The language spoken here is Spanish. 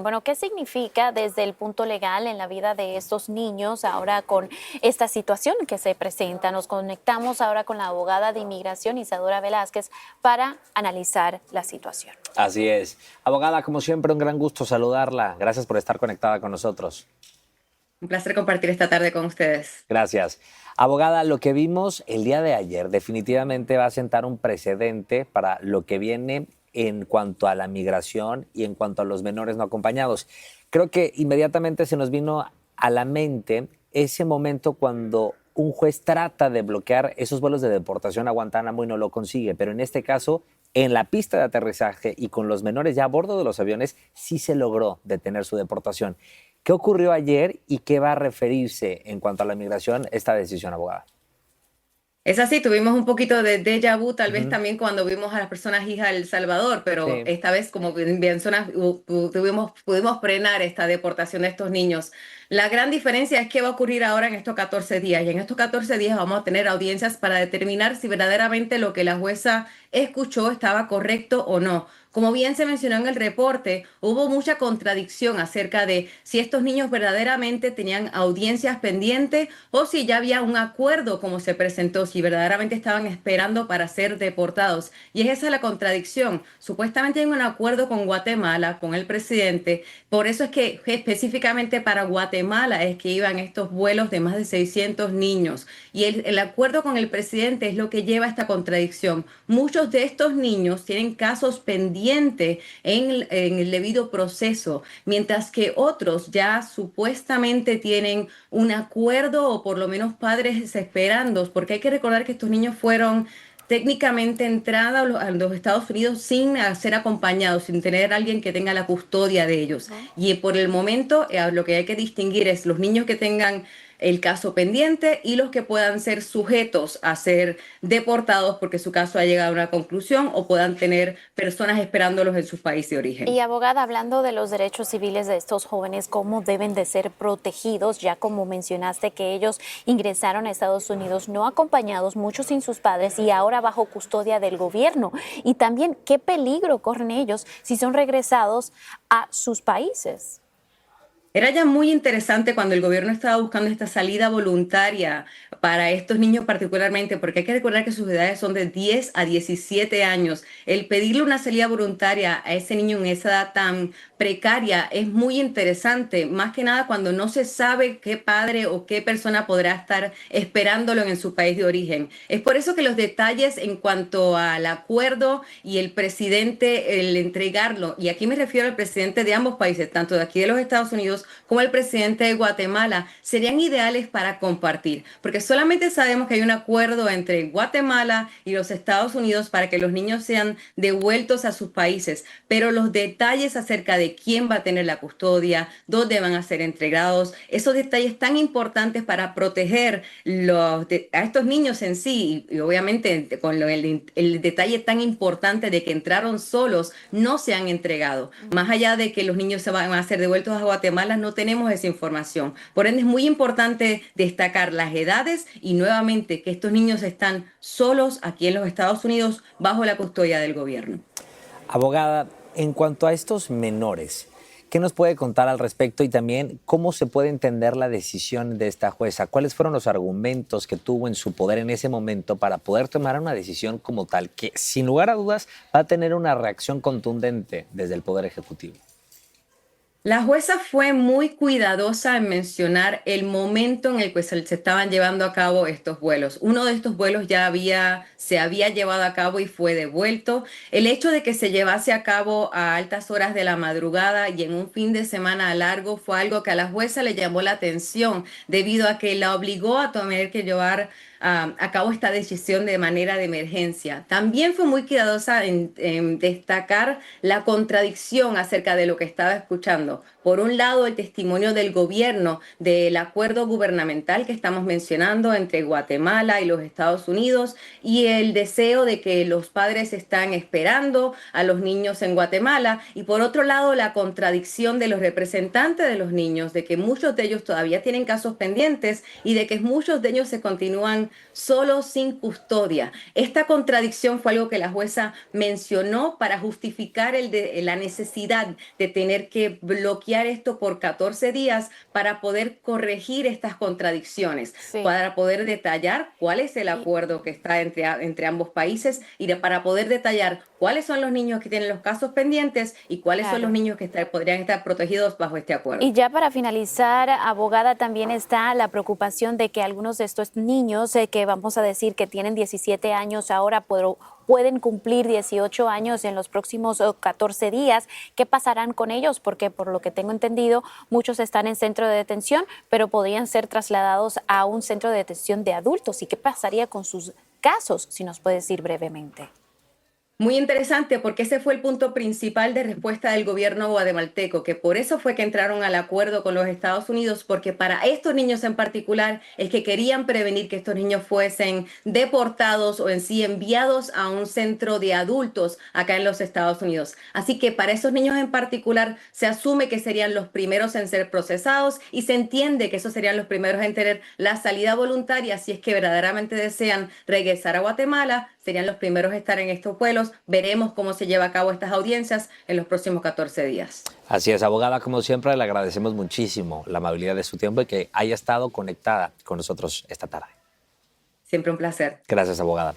Bueno, ¿qué significa desde el punto legal en la vida de estos niños ahora con esta situación que se presenta? Nos conectamos ahora con la abogada de inmigración Isadora Velázquez para analizar la situación. Así es. Abogada, como siempre, un gran gusto saludarla. Gracias por estar conectada con nosotros. Un placer compartir esta tarde con ustedes. Gracias. Abogada, lo que vimos el día de ayer definitivamente va a sentar un precedente para lo que viene en cuanto a la migración y en cuanto a los menores no acompañados. Creo que inmediatamente se nos vino a la mente ese momento cuando un juez trata de bloquear esos vuelos de deportación a Guantánamo y no lo consigue, pero en este caso, en la pista de aterrizaje y con los menores ya a bordo de los aviones, sí se logró detener su deportación. ¿Qué ocurrió ayer y qué va a referirse en cuanto a la migración esta decisión, abogada? Es así, tuvimos un poquito de déjà vu, tal vez también cuando vimos a las personas hijas de El Salvador, pero Sí. esta vez, como bien sonas, pudimos frenar esta deportación de estos niños. La gran diferencia es qué va a ocurrir ahora en estos 14 días. Y en estos 14 días vamos a tener audiencias para determinar si verdaderamente lo que la jueza escuchó estaba correcto o no. Como bien se mencionó en el reporte, hubo mucha contradicción acerca de si estos niños verdaderamente tenían audiencias pendientes o si ya había un acuerdo como se presentó, si verdaderamente estaban esperando para ser deportados. Y es esa la contradicción. Supuestamente hay un acuerdo con Guatemala, con el presidente. Por eso es que específicamente para Guatemala es que iban estos vuelos de más de 600 niños. Y el acuerdo con el presidente es lo que lleva a esta contradicción. Muchos de estos niños tienen casos pendientes en el debido proceso, mientras que otros ya supuestamente tienen un acuerdo o por lo menos padres esperando, porque hay que recordar que estos niños fueron técnicamente entrada a los Estados Unidos sin ser acompañados, sin tener a alguien que tenga la custodia de ellos. Y por el momento lo que hay que distinguir es los niños que tengan el caso pendiente y los que puedan ser sujetos a ser deportados porque su caso ha llegado a una conclusión o puedan tener personas esperándolos en su país de origen. Y abogada, hablando de los derechos civiles de estos jóvenes, ¿cómo deben de ser protegidos? Ya como mencionaste que ellos ingresaron a Estados Unidos no acompañados, muchos sin sus padres y ahora bajo custodia del gobierno. Y también, ¿qué peligro corren ellos si son regresados a sus países? Era ya muy interesante cuando el gobierno estaba buscando esta salida voluntaria para estos niños particularmente, porque hay que recordar que sus edades son de 10 a 17 años. El pedirle una salida voluntaria a ese niño en esa edad tan precaria es muy interesante, más que nada cuando no se sabe qué padre o qué persona podrá estar esperándolo en su país de origen. Es por eso que los detalles en cuanto al acuerdo y el presidente, el entregarlo, y aquí me refiero al presidente de ambos países, tanto de aquí de los Estados Unidos como el presidente de Guatemala, serían ideales para compartir, porque solamente sabemos que hay un acuerdo entre Guatemala y los Estados Unidos para que los niños sean devueltos a sus países, pero los detalles acerca de quién va a tener la custodia, dónde van a ser entregados, esos detalles tan importantes para proteger a estos niños en sí, y obviamente con el detalle tan importante de que entraron solos, no se han entregado. Más allá de que los niños se van a ser devueltos a Guatemala, no tenemos esa información. Por ende, es muy importante destacar las edades y nuevamente que estos niños están solos aquí en los Estados Unidos bajo la custodia del gobierno. Abogada, en cuanto a estos menores, ¿qué nos puede contar al respecto y también cómo se puede entender la decisión de esta jueza? ¿Cuáles fueron los argumentos que tuvo en su poder en ese momento para poder tomar una decisión como tal que, sin lugar a dudas, va a tener una reacción contundente desde el Poder Ejecutivo? La jueza fue muy cuidadosa en mencionar el momento en el que se estaban llevando a cabo estos vuelos. Uno de estos vuelos se había llevado a cabo y fue devuelto. El hecho de que se llevase a cabo a altas horas de la madrugada y en un fin de semana largo fue algo que a la jueza le llamó la atención debido a que la obligó a tener que llevar a cabo esta decisión de manera de emergencia. También fue muy cuidadosa en destacar la contradicción acerca de lo que estaba escuchando. Por un lado, el testimonio del gobierno del acuerdo gubernamental que estamos mencionando entre Guatemala y los Estados Unidos y el deseo de que los padres están esperando a los niños en Guatemala y por otro lado, la contradicción de los representantes de los niños, de que muchos de ellos todavía tienen casos pendientes y de que muchos de ellos se continúan solo sin custodia. Esta contradicción fue algo que la jueza mencionó para justificar la necesidad de tener que bloquear esto por 14 días para poder corregir estas contradicciones, Sí. para poder detallar cuál es el acuerdo que está entre ambos países y para poder detallar cuáles son los niños que tienen los casos pendientes y cuáles son los Claro. niños que podrían estar protegidos bajo este acuerdo. Y ya para finalizar, abogada, también está la preocupación de que algunos de estos niños, que vamos a decir que tienen 17 años ahora, pueden cumplir 18 años en los próximos 14 días. ¿Qué pasarán con ellos? Porque por lo que tengo entendido, muchos están en centro de detención, pero podrían ser trasladados a un centro de detención de adultos. ¿Y qué pasaría con sus casos? Si nos puedes decir brevemente. Muy interesante porque ese fue el punto principal de respuesta del gobierno guatemalteco, que por eso fue que entraron al acuerdo con los Estados Unidos, porque para estos niños en particular es que querían prevenir que estos niños fuesen deportados o en sí enviados a un centro de adultos acá en los Estados Unidos. Así que para esos niños en particular se asume que serían los primeros en ser procesados y se entiende que esos serían los primeros en tener la salida voluntaria si es que verdaderamente desean regresar a Guatemala, serían los primeros en estar en estos vuelos. Veremos cómo se lleva a cabo estas audiencias en los próximos 14 días. Así es, abogada, como siempre, le agradecemos muchísimo la amabilidad de su tiempo y que haya estado conectada con nosotros esta tarde. Siempre un placer. Gracias, abogada.